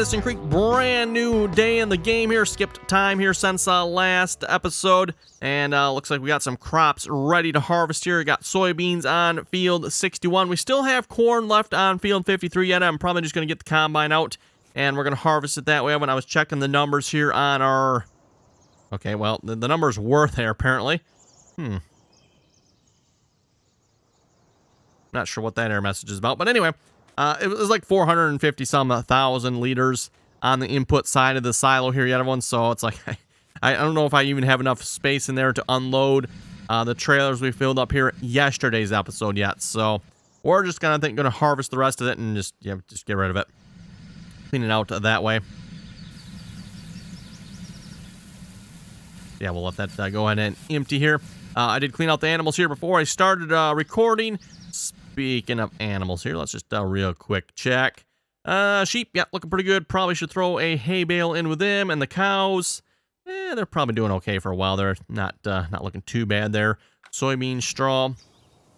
Harvesting Creek, brand new day in the game here. Skipped time here since last episode. And looks like we got some crops ready to harvest here. We got soybeans on field 61. We still have corn left on field 53 yet. I'm probably just going to get the combine out and we're going to harvest it that way. When I was checking the numbers here on our... Okay, well, the numbers were there apparently. Not sure what that error message is about, but anyway, it was like 450-some-thousand liters on the input side of the silo here yet, everyone. So it's like, I don't know if I even have enough space in there to unload the trailers we filled up here yesterday's episode yet. So we're just gonna harvest the rest of it and just get rid of it, clean it out that way. Yeah, we'll let that go ahead and empty here. I did clean out the animals here before I started recording. Speaking of animals here, let's just real quick check. Sheep, yeah, looking pretty good. Probably should throw a hay bale in with them. And the cows, they're probably doing okay for a while. They're not looking too bad there. Soybean straw.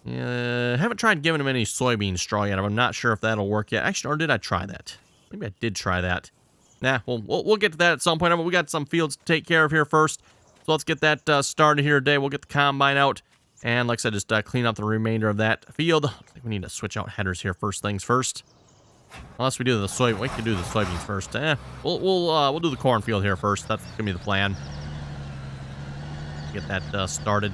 Haven't tried giving them any soybean straw yet. I'm not sure if that'll work yet. Actually, or did I try that? Maybe I did try that. Nah, we'll get to that at some point. We got some fields to take care of here first. So let's get that started here today. We'll get the combine out. And like I said, just clean up the remainder of that field. I think we need to switch out headers here first things first. Unless we do the soybeans. We can do the soybeans first. We'll do the cornfield here first. That's gonna be the plan. Get that started.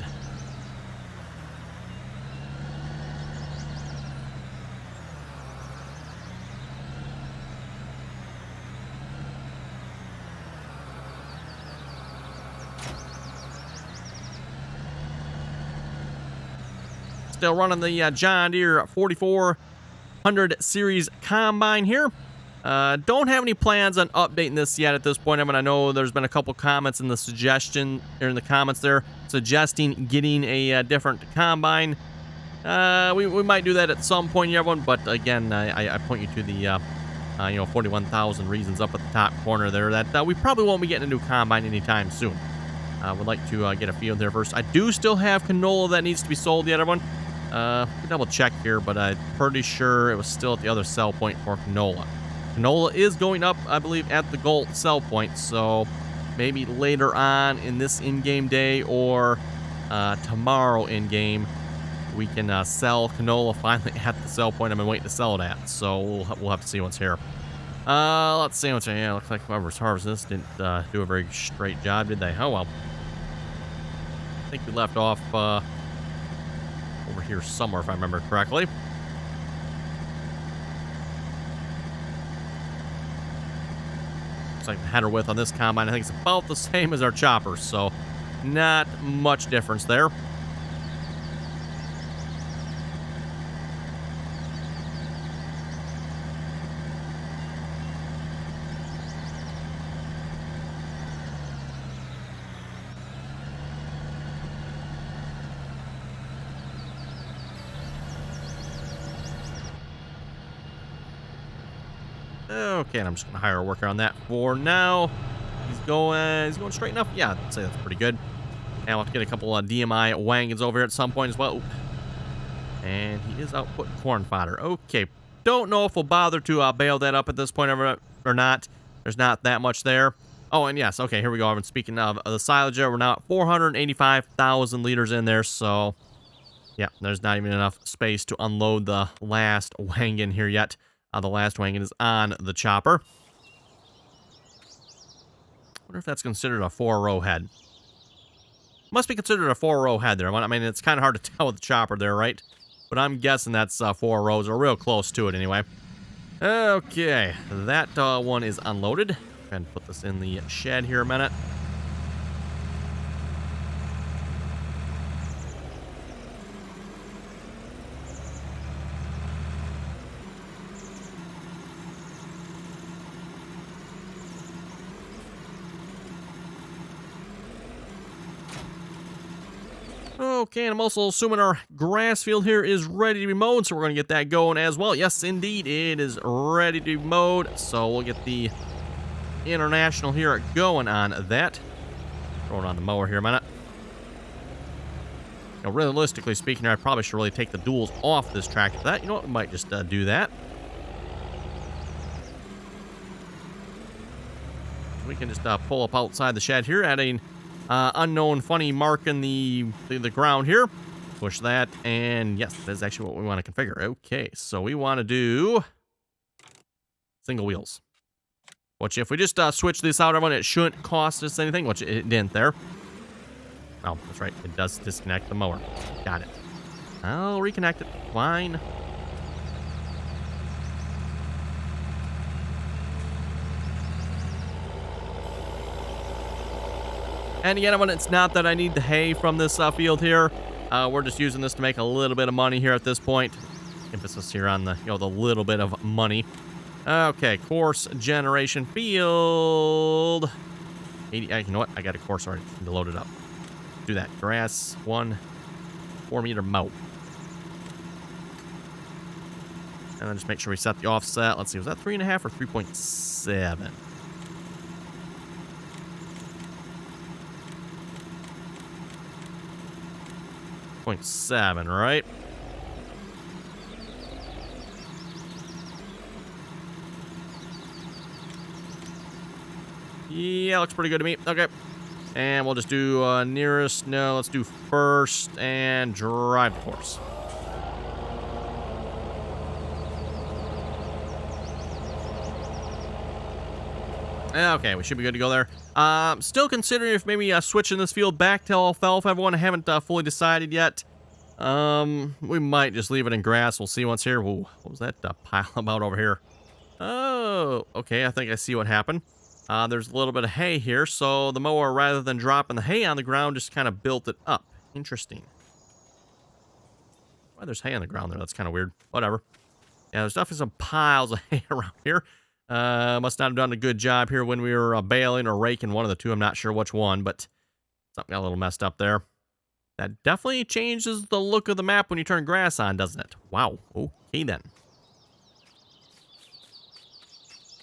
Still running the John Deere 4400 series combine here. Don't have any plans on updating this yet at this point. I mean, I know there's been a couple comments in the comments there suggesting getting a different combine. We might do that at some point, everyone. But again, I point you to the 41,000 reasons up at the top corner there that we probably won't be getting a new combine anytime soon. Would like to get a field there first. I do still have canola that needs to be sold yet, everyone. Double check here, but I'm pretty sure it was still at the other sell point for canola. Canola is going up, I believe, at the gold sell point, so maybe later on in this in-game day or tomorrow in-game, we can sell canola finally at the sell point I've been waiting to sell it at. So we'll have to see what's here. Let's see what's here. Yeah, looks like whoever's harvesting this didn't do a very straight job, did they? Oh, well. I think we left off over here somewhere, if I remember correctly. Looks like the header width on this combine, I think it's about the same as our chopper, so not much difference there. Okay, and I'm just gonna hire a worker on that for now. He's going straight enough. Yeah, I'd say that's pretty good. And we'll have to get a couple of DMI wagons over here at some point as well. And he is out putting corn fodder. Okay, don't know if we'll bother to bale that up at this point or not. There's not that much there. Oh, and yes, okay, here we go. I've been speaking of the silage. We're now at 485,000 liters in there, so yeah, there's not even enough space to unload the last wagon here yet. The last wagon is on the chopper. Wonder if that's considered a 4-row head. Must be considered a 4-row head there. I mean, it's kind of hard to tell with the chopper there, right? But I'm guessing that's 4 rows, or real close to it anyway. Okay, that one is unloaded. Go ahead and put this in the shed here a minute. Okay, and I'm also assuming our grass field here is ready to be mowed, so we're going to get that going as well. Yes, indeed, it is ready to be mowed, so we'll get the International here going on that. Throw it on the mower here a minute. Now, realistically speaking, I probably should really take the duals off this tractor for that. You know what, we might just do that. we can just pull up outside the shed here, adding unknown funny mark in the ground here. Push that, and yes, that's actually what we want to configure. Okay, so we want to do single wheels. Which, if we just switch this out, everyone, it shouldn't cost us anything, which it didn't there. Oh, that's right. It does disconnect the mower. Got it. I'll reconnect it. Fine. And again, everyone, it's not that I need the hay from this field here. We're just using this to make a little bit of money here at this point. Emphasis here on the, the little bit of money. Okay, course generation field. 80, you know what? I got a course already to load it up. Do that. Grass, 4 meter mow. And then just make sure we set the offset. Let's see, was that 3.5 or 3.7? 0.7, right? Yeah, looks pretty good to me. Okay. And we'll just do nearest. No, let's do first and drive the course. Okay, we should be good to go there. Still considering if maybe switching this field back to alfalfa. Everyone, I haven't fully decided yet. We might just leave it in grass. We'll see once here. Whoa, what was that pile about over here? Oh, okay, I think I see what happened. There's a little bit of hay here, so the mower, rather than dropping the hay on the ground, just kind of built it up. Interesting. Why there's hay on the ground there? That's kind of weird. Whatever. Yeah, there's definitely some piles of hay around here. Must not have done a good job here when we were baling or raking, one of the two. I'm not sure which one, but something got a little messed up there. That definitely changes the look of the map when you turn grass on, doesn't it? Wow. Okay, then.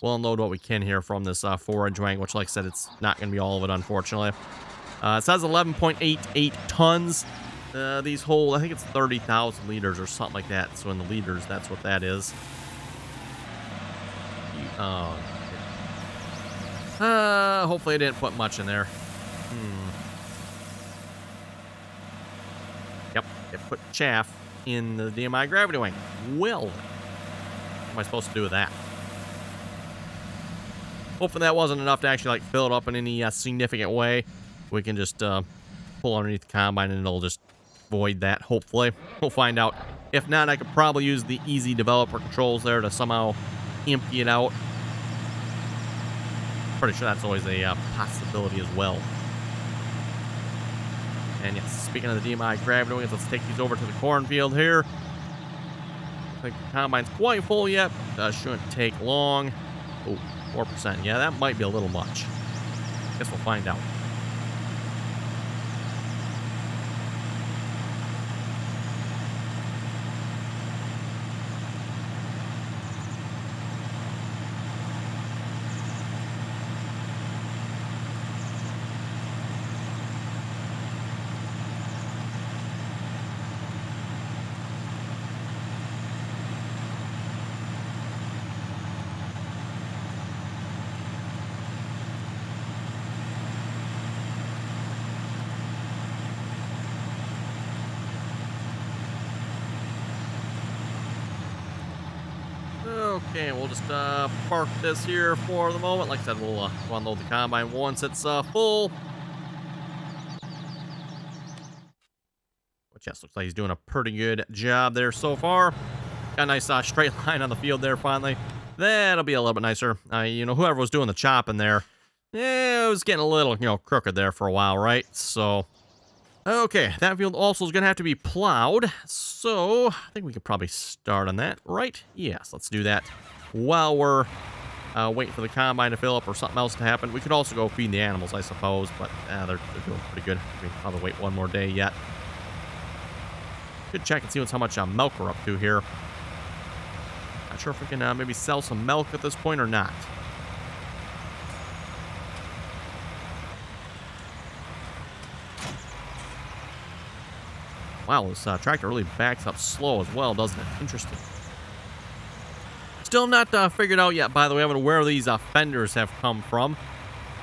We'll unload what we can here from this forage wagon, which, like I said, it's not going to be all of it, unfortunately. It says 11.88 tons. These hold, I think it's 30,000 liters or something like that. So in the liters, that's what that is. Hopefully I didn't put much in there. Yep, it put chaff in the DMI gravity wing. Well, what am I supposed to do with that? Hopefully that wasn't enough to actually fill it up in any significant way. We can just pull underneath the combine and it'll just void that, hopefully. We'll find out. If not, I could probably use the easy developer controls there to somehow empty it out. Pretty sure that's always a possibility as well. And yes, speaking of the DMI gravity wings, let's take these over to the cornfield here. I think the combine's quite full yet. Shouldn't take long. Oh, 4%. Yeah, that might be a little much. Guess we'll find out. Okay, we'll just park this here for the moment. Like I said, we'll unload the combine once it's full. Which, yes, looks like he's doing a pretty good job there so far. Got a nice straight line on the field there finally. That'll be a little bit nicer. Whoever was doing the chopping there, it was getting a little, crooked there for a while, right? So, okay, that field also is going to have to be plowed. So, I think we could probably start on that, right? Yes, let's do that while we're waiting for the combine to fill up or something else to happen. We could also go feed the animals, I suppose, but they're doing pretty good. We can probably wait one more day yet. Good check and see how much milk we're up to here. Not sure if we can maybe sell some milk at this point or not. Wow, this tractor really backs up slow as well, doesn't it? Interesting. Still not figured out yet, by the way, where these fenders have come from.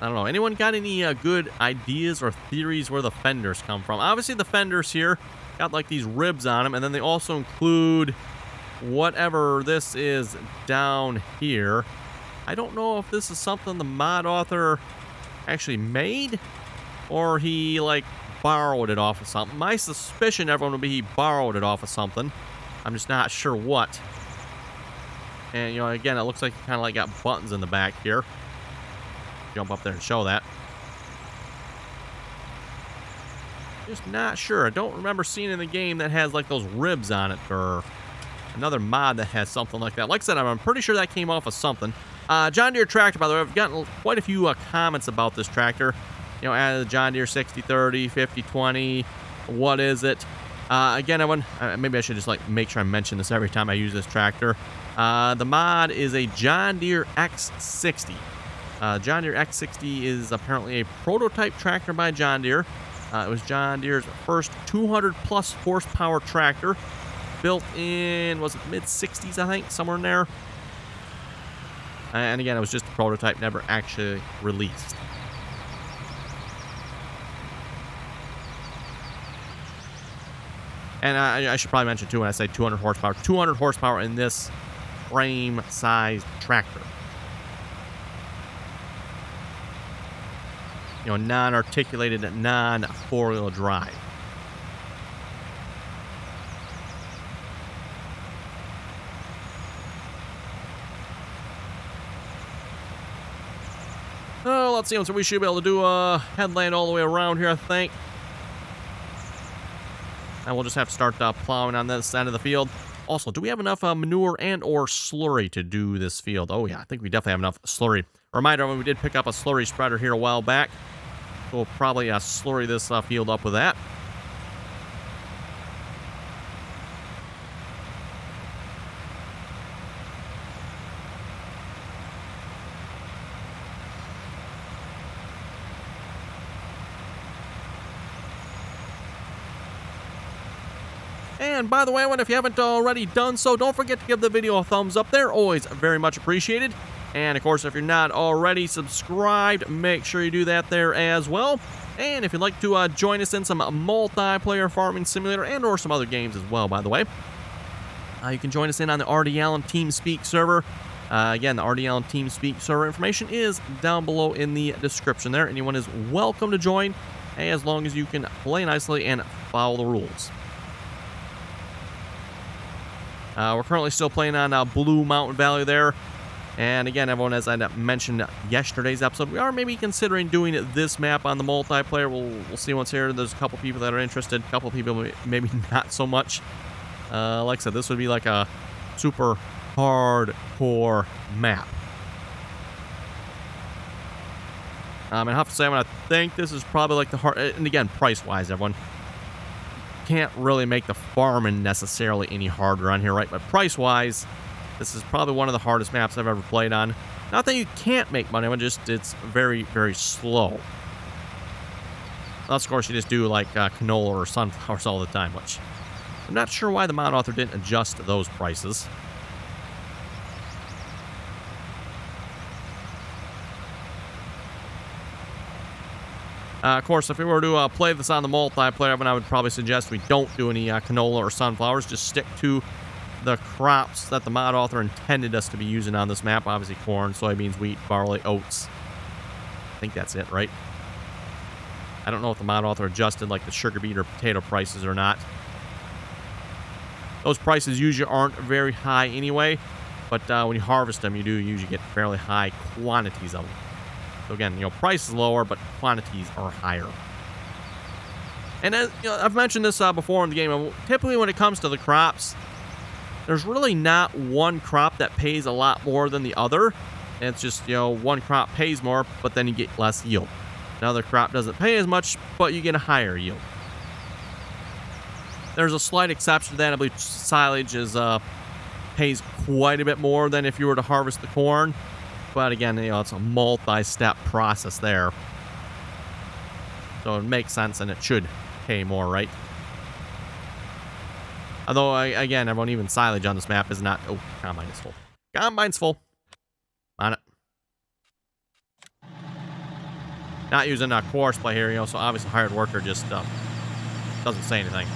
I don't know. Anyone got any good ideas or theories where the fenders come from? Obviously, the fenders here got like these ribs on them, and then they also include whatever this is down here. I don't know if this is something the mod author actually made, or he like borrowed it off of something. My suspicion, everyone, would be he borrowed it off of something. I'm just not sure what. And, you know, again, it looks like he kind of like got buttons in the back here. Jump up there and show that. Just not sure. I don't remember seeing in the game that has like those ribs on it, or another mod that has something like that. Like I said, I'm pretty sure that came off of something. John Deere tractor, by the way, I've gotten quite a few comments about this tractor. You know, added the John Deere 6030, 5020. What is it? Again, maybe I should just like make sure I mention this every time I use this tractor. The mod is a John Deere X60. John Deere X60 is apparently a prototype tractor by John Deere. It was John Deere's first 200-plus horsepower tractor, built in, was it mid-60s, I think, somewhere in there. And again, it was just a prototype, never actually released. And I should probably mention, too, when I say 200 horsepower, 200 horsepower in this frame-sized tractor. You know, non-articulated, non-four-wheel drive. Oh, let's see. So we should be able to do a headland all the way around here, I think. And we'll just have to start plowing on this side of the field. Also, do we have enough manure and or slurry to do this field? Oh, yeah, I think we definitely have enough slurry. Reminder, we did pick up a slurry spreader here a while back. We'll probably slurry this field up with that. And by the way, if you haven't already done so, don't forget to give the video a thumbs up there. Always very much appreciated. And of course, if you're not already subscribed, make sure you do that there as well. And if you'd like to join us in some multiplayer farming simulator and or some other games as well, by the way, you can join us in on the RDAllen TeamSpeak server. Again, the RDAllen TeamSpeak server information is down below in the description there. Anyone is welcome to join, as long as you can play nicely and follow the rules. We're currently still playing on Blue Mountain Valley there. And again, everyone, as I mentioned yesterday's episode, we are maybe considering doing this map on the multiplayer. We'll see what's here. There's a couple people that are interested. A couple people maybe not so much. Like I said, this would be like a super hardcore map. And I have to say, I think this is probably like the hard... And again, price-wise, everyone, can't really make the farming necessarily any harder on here, right? But price-wise, this is probably one of the hardest maps I've ever played on. Not that you can't make money, but just it's very, very slow. Unless, of course, you just do like canola or sunflowers all the time, which I'm not sure why the mod author didn't adjust those prices. Of course, if we were to play this on the multiplayer, I would probably suggest we don't do any canola or sunflowers. Just stick to the crops that the mod author intended us to be using on this map. Obviously, corn, soybeans, wheat, barley, oats. I think that's it, right? I don't know if the mod author adjusted like the sugar beet or potato prices or not. Those prices usually aren't very high anyway, but when you harvest them, you do usually get fairly high quantities of them. So again, you know, price is lower, but quantities are higher. And as, you know, I've mentioned this before in the game. Typically, when it comes to the crops, there's really not one crop that pays a lot more than the other. And it's just, you know, one crop pays more, but then you get less yield. Another crop doesn't pay as much, but you get a higher yield. There's a slight exception to that. I believe silage pays quite a bit more than if you were to harvest the corn. But again, you know, it's a multi-step process there. So it makes sense, and it should pay more, right? Although, again, everyone, even silage on this map is not... Oh, combine is full. Combine's full. On it. Not using course play here, you know, so obviously hired worker just doesn't say anything.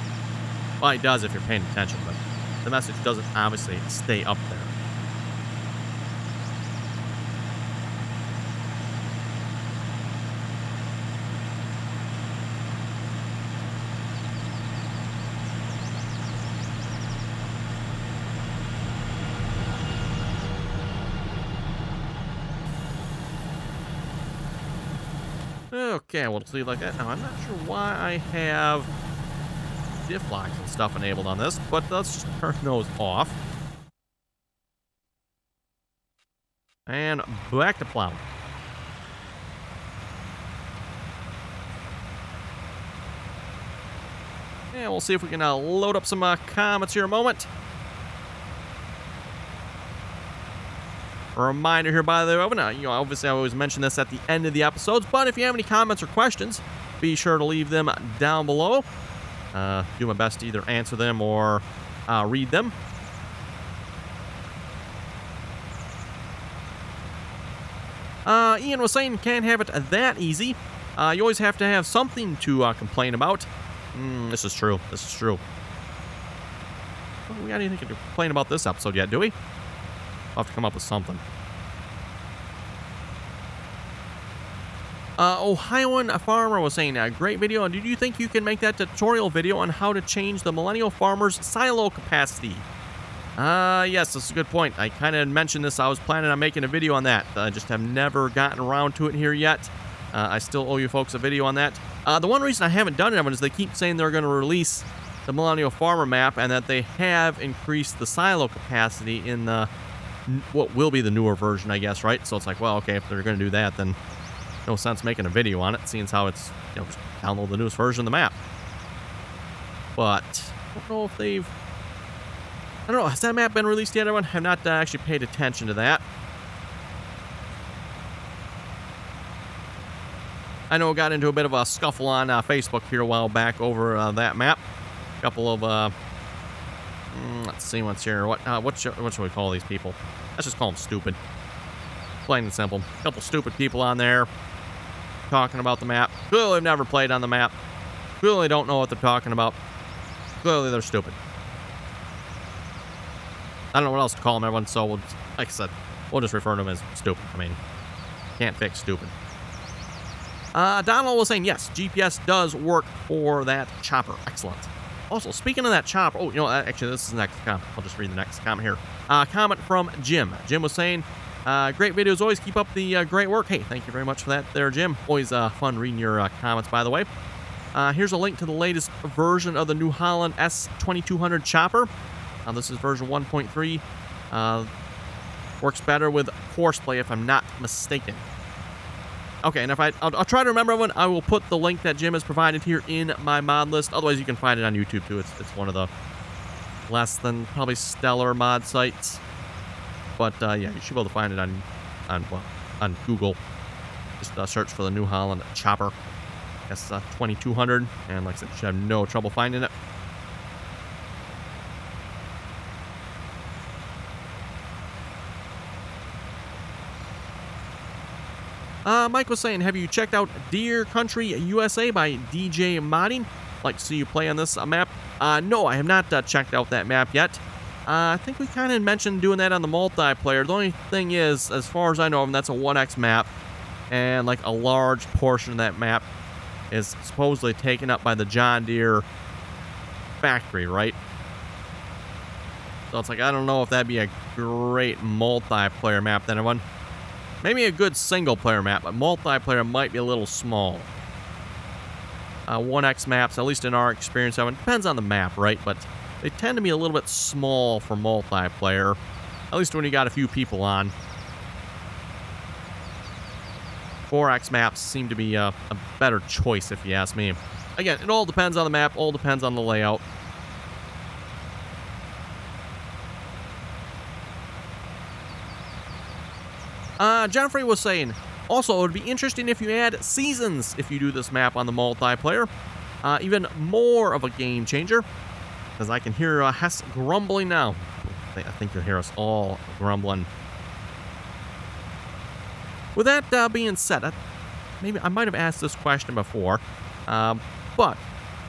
Well, it does if you're paying attention, but the message doesn't obviously stay up there. Okay, we'll just leave like that. Now, I'm not sure why I have diff locks and stuff enabled on this, but let's just turn those off. And back to plowing. And we'll see if we can load up some comments here in a moment. A reminder here, by the way, you know, obviously I always mention this at the end of the episodes, but if you have any comments or questions, be sure to leave them down below. Do my best to either answer them or read them. Ian was saying can't have it that easy. You always have to have something to complain about. This is true. This is true. Well, we got anything to complain about this episode yet, do we? I'll have to come up with something. Ohioan Farmer was saying, great video. Did you think you can make that tutorial video on how to change the Millennial Farmer's silo capacity? Yes, that's a good point. I kind of mentioned this. I was planning on making a video on that. I just have never gotten around to it here yet. I still owe you folks a video on that. The one reason I haven't done it is they keep saying they're going to release the Millennial Farmer map and that they have increased the silo capacity in the what will be the newer version, I guess, right? So it's like, well, okay, if they're going to do that, then no sense making a video on it, seeing as how it's, you know, just download the newest version of the map. But I don't know if they've... I don't know, has that map been released yet, everyone? I have not actually paid attention to that. I know I got into a bit of a scuffle on Facebook here a while back over that map. A couple of... let's see what's here. What should we call these people? Let's just call them stupid. Plain and simple. A couple stupid people on there talking about the map. Clearly have never played on the map. Clearly don't know what they're talking about. Clearly they're stupid. I don't know what else to call them, everyone, so we'll, like I said, we'll just refer to them as stupid. I mean, can't fix stupid. Donald was saying, yes, GPS does work for that chopper. Excellent. Also, speaking of that chopper, oh, you know, actually, this is the next comment. I'll just read the next comment here. Comment from Jim. Jim was saying, great videos, always keep up the great work. Hey, thank you very much for that there, Jim. Always fun reading your comments, by the way. Here's a link to the latest version of the New Holland S2200 chopper. This is version 1.3. Works better with horseplay, if I'm not mistaken. Okay, and if I'll try to remember everyone. I will put the link that Jim has provided here in my mod list. Otherwise, you can find it on YouTube too. It's one of the less than probably stellar mod sites. But yeah, you should be able to find it on Google. Just search for the New Holland chopper. S2200, and like I said, you should have no trouble finding it. Mike was saying, have you checked out Deer Country USA by DJ Modding? Like to see you play on this map. No, I have not checked out that map yet. I think we kind of mentioned doing that on the multiplayer. The only thing is, as far as I know, that's a 1x map, and like a large portion of that map is supposedly taken up by the John Deere factory, right? So it's like, I don't know if that'd be a great multiplayer map then, everyone. Maybe a good single-player map, but multiplayer might be a little small. 1x maps, at least in our experience, it depends on the map, right? But they tend to be a little bit small for multiplayer, at least when you got a few people on. 4x maps seem to be a better choice, if you ask me. Again, it all depends on the map, all depends on the layout. Jeffrey was saying, also, it would be interesting if you add seasons if you do this map on the multiplayer. Even more of a game changer. Because I can hear Hess grumbling now. I think you'll hear us all grumbling. With that being said, maybe I might have asked this question before, but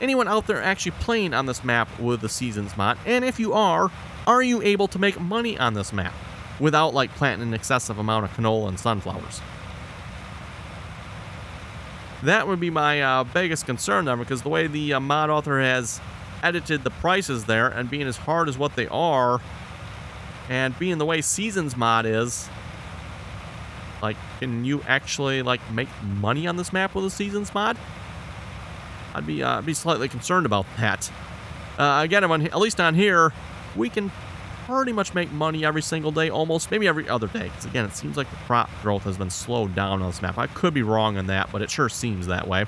anyone out there actually playing on this map with the Seasons mod? And if you are you able to make money on this map without like planting an excessive amount of canola and sunflowers? That would be my biggest concern there, because the way the mod author has edited the prices there, and being as hard as what they are, and being the way Seasons mod is, like, can you actually like make money on this map with a Seasons mod? I'd be slightly concerned about that. Again, at least on here, we can pretty much make money every single day, almost, maybe every other day. Because again, it seems like the crop growth has been slowed down on this map. I could be wrong on that, but it sure seems that way.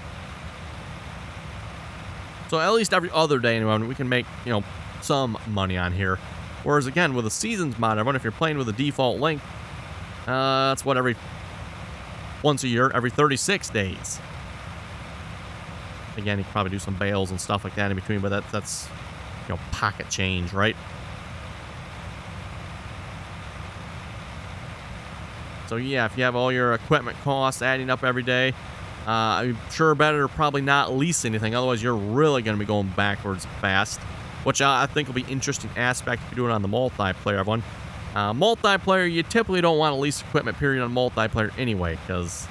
So at least every other day, anyway, we can make, you know, some money on here. Whereas again, with the Seasons mod, I wonder if you're playing with a default link, that's what, once a year, every 36 days. Again, you can probably do some bales and stuff like that in between, but that's you know, pocket change, right? So yeah, if you have all your equipment costs adding up every day, I'm sure better probably not lease anything. Otherwise, you're really going to be going backwards fast, which I think will be an interesting aspect if you do it on the multiplayer one. Multiplayer, you typically don't want to lease equipment, period, on multiplayer anyway, because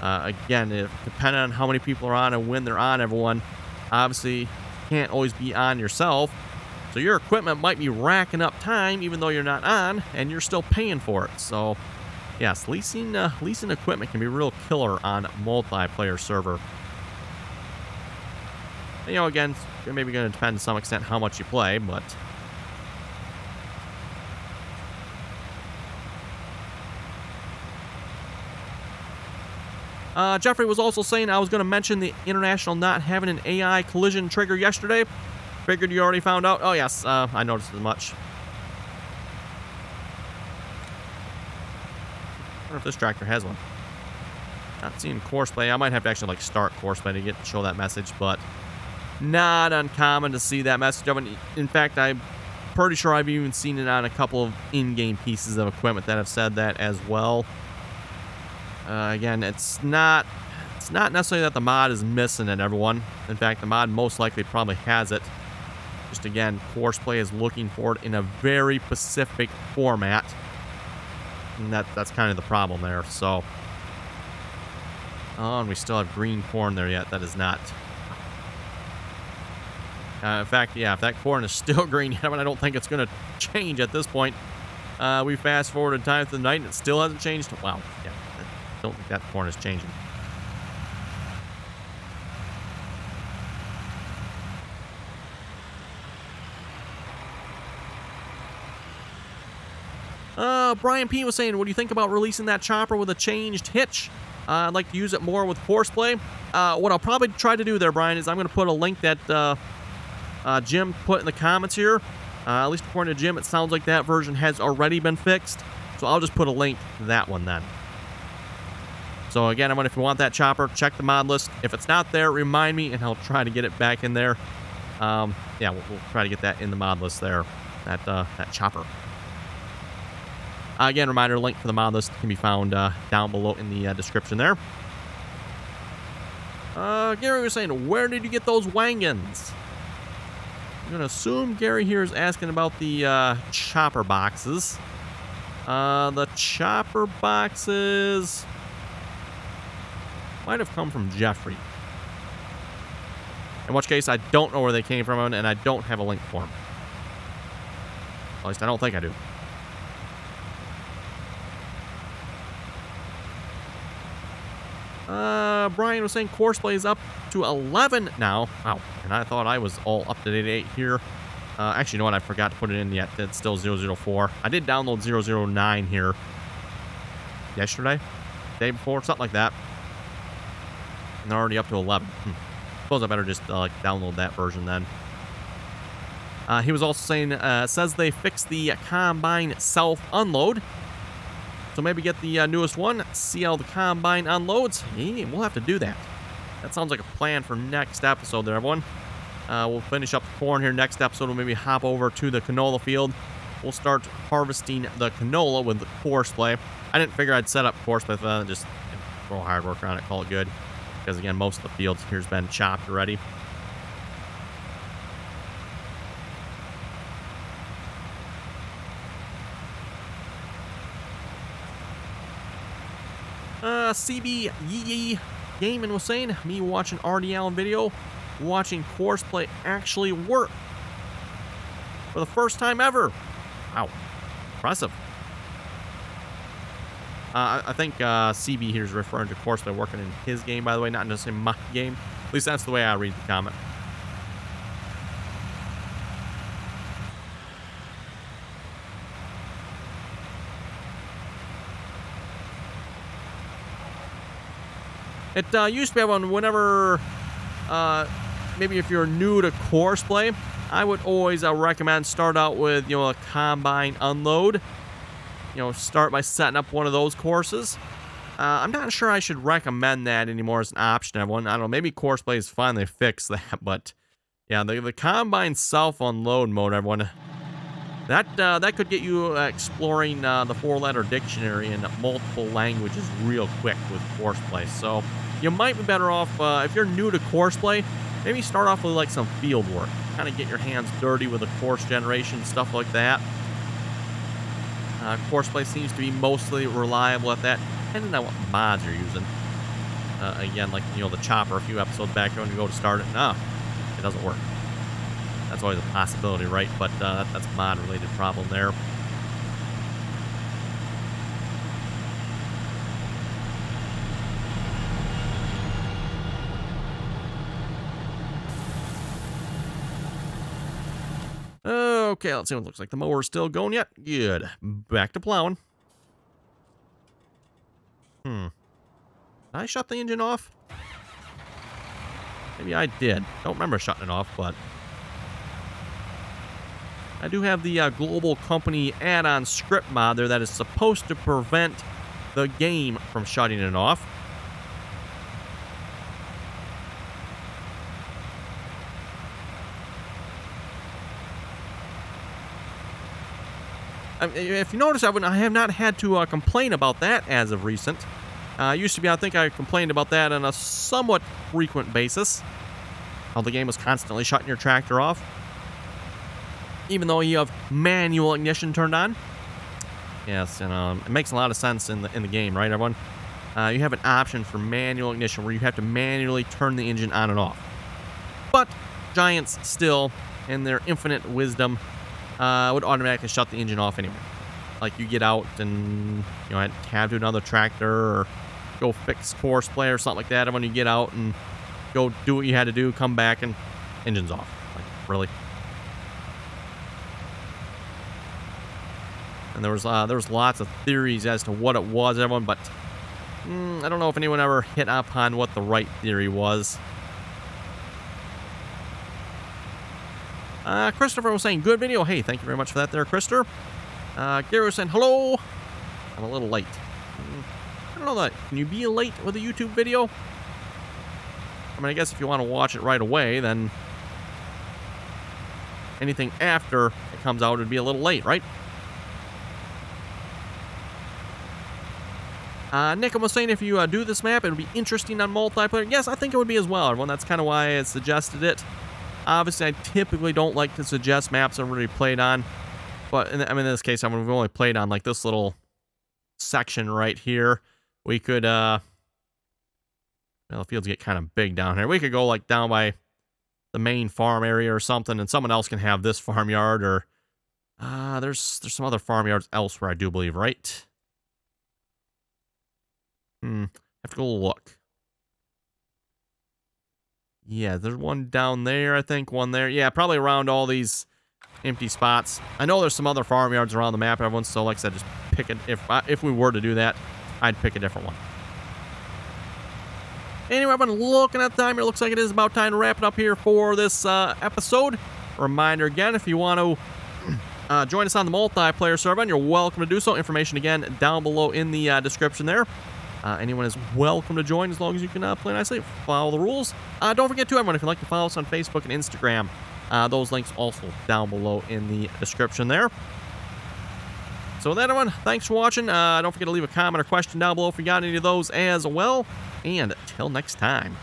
again, depending on how many people are on and when they're on, everyone obviously can't always be on yourself. So your equipment might be racking up time even though you're not on, and you're still paying for it. So yes, leasing equipment can be a real killer on a multiplayer server. You know, again, it's maybe going to depend to some extent how much you play, but Jeffrey was also saying I was going to mention the International not having an AI collision trigger yesterday. Figured you already found out. Oh, yes, I noticed as much. I wonder if this tractor has one. Not seeing courseplay. I might have to actually like start courseplay to show that message, but not uncommon to see that message. In fact, I'm pretty sure I've even seen it on a couple of in-game pieces of equipment that have said that as well. Again, it's not necessarily that the mod is missing it, everyone. In fact, the mod most likely probably has it. Just again, courseplay is looking for it in a very specific format. And that's kind of the problem there. So, oh, and we still have green corn there yet. That is not. In fact, yeah, if that corn is still green, I don't think it's going to change at this point. We fast forwarded time to the night, and it still hasn't changed. Wow. Yeah, I don't think that corn is changing. Brian P was saying, what do you think about releasing that chopper with a changed hitch? I'd like to use it more with horseplay. What I'll probably try to do there, Brian, is I'm going to put a link that Jim put in the comments here. At least according to Jim, it sounds like that version has already been fixed. So I'll just put a link to that one then. So again, if you want that chopper, check the mod list. If it's not there, remind me, and I'll try to get it back in there. Yeah, we'll try to get that in the mod list there, that chopper. Again, reminder, link for the mod list can be found down below in the description there. Gary was saying, where did you get those wagons? I'm going to assume Gary here is asking about the chopper boxes. The chopper boxes might have come from Jeffrey. In which case, I don't know where they came from, and I don't have a link for them. At least I don't think I do. Brian was saying courseplay is up to 11 now. Wow, and I thought I was all up to date 8 here. Actually, you know what? I forgot to put it in yet. It's still 004. I did download 009 here yesterday, day before, something like that. And they're already up to 11. Suppose I better just download that version then. He was also saying, says they fixed the combine self-unload. So maybe get the newest one, see how the combine unloads. Hey, we'll have to do that. That sounds like a plan for next episode there, everyone. We'll finish up the corn here next episode. We'll maybe hop over to the canola field. We'll start harvesting the canola with the courseplay. I didn't figure I'd set up courseplay, just throw hard work on it, call it good. Because, again, most of the field here's been chopped already. CB Yee Gaming was saying, me watching RDAllen video, watching courseplay actually work for the first time ever. Wow, impressive. I think CB here is referring to courseplay working in his game, by the way, not just in my game. At least that's the way I read the comment. It used to be one whenever, maybe if you're new to courseplay, I would always recommend start out with, a combine unload. Start by setting up one of those courses. I'm not sure I should recommend that anymore as an option, everyone. I don't know, maybe courseplay has finally fixed that, but yeah, the combine self-unload mode, everyone, that could get you exploring the 4-letter dictionary in multiple languages real quick with courseplay. So you might be better off, if you're new to courseplay, maybe start off with like some field work. Kind of get your hands dirty with the course generation, stuff like that. Courseplay seems to be mostly reliable at that, depending on what mods you're using. Again, like, the chopper a few episodes back when you go to start it, it doesn't work. That's always a possibility, right? But that's a mod-related problem there. Okay, let's see what it looks like. The mower's still going yet. Good. Back to plowing. Did I shut the engine off? Maybe I did. Don't remember shutting it off, but I do have the global company add-on script mod there that is supposed to prevent the game from shutting it off. If you notice, I have not had to complain about that as of recent. Used to be, I think I complained about that on a somewhat frequent basis. How the game was constantly shutting your tractor off. Even though you have manual ignition turned on. Yes, and it makes a lot of sense in the game, right, everyone? You have an option for manual ignition where you have to manually turn the engine on and off. But Giants still, in their infinite wisdom, would automatically shut the engine off anyway. Like, you get out and, have to another tractor or go fix courseplay or something like that. And when you get out and go do what you had to do, come back and engine's off. Like, really? And there was lots of theories as to what it was, everyone, but I don't know if anyone ever hit upon what the right theory was. Christopher was saying, good video. Hey, thank you very much for that there, Christopher. Gary was saying, hello. I'm a little late. I don't know that. Can you be late with a YouTube video? I mean, I guess if you want to watch it right away, then anything after it comes out would be a little late, right? Nick was saying if you do this map, it would be interesting on multiplayer. Yes, I think it would be as well, everyone. That's kind of why I suggested it. Obviously, I typically don't like to suggest maps I've already played on. But, in this case, we've only played on, like, this little section right here. We could, well, the fields get kind of big down here. We could go, like, down by the main farm area or something, and someone else can have this farmyard, or, there's some other farmyards elsewhere, I do believe, right? Have to go look. Yeah, there's one down there, I think, one there. Yeah, probably around all these empty spots. I know there's some other farmyards around the map, everyone, so like I said, just pick it. If we were to do that, I'd pick a different one. Anyway, everyone, looking at the time, it looks like it is about time to wrap it up here for this episode. Reminder again, if you want to join us on the multiplayer server, you're welcome to do so. Information, again, down below in the description there. Anyone is welcome to join as long as you can play nicely, follow the rules. Don't forget, too, everyone, if you'd like to follow us on Facebook and Instagram, those links also down below in the description there. So with that, everyone, thanks for watching. Don't forget to leave a comment or question down below if you got any of those as well. And till next time.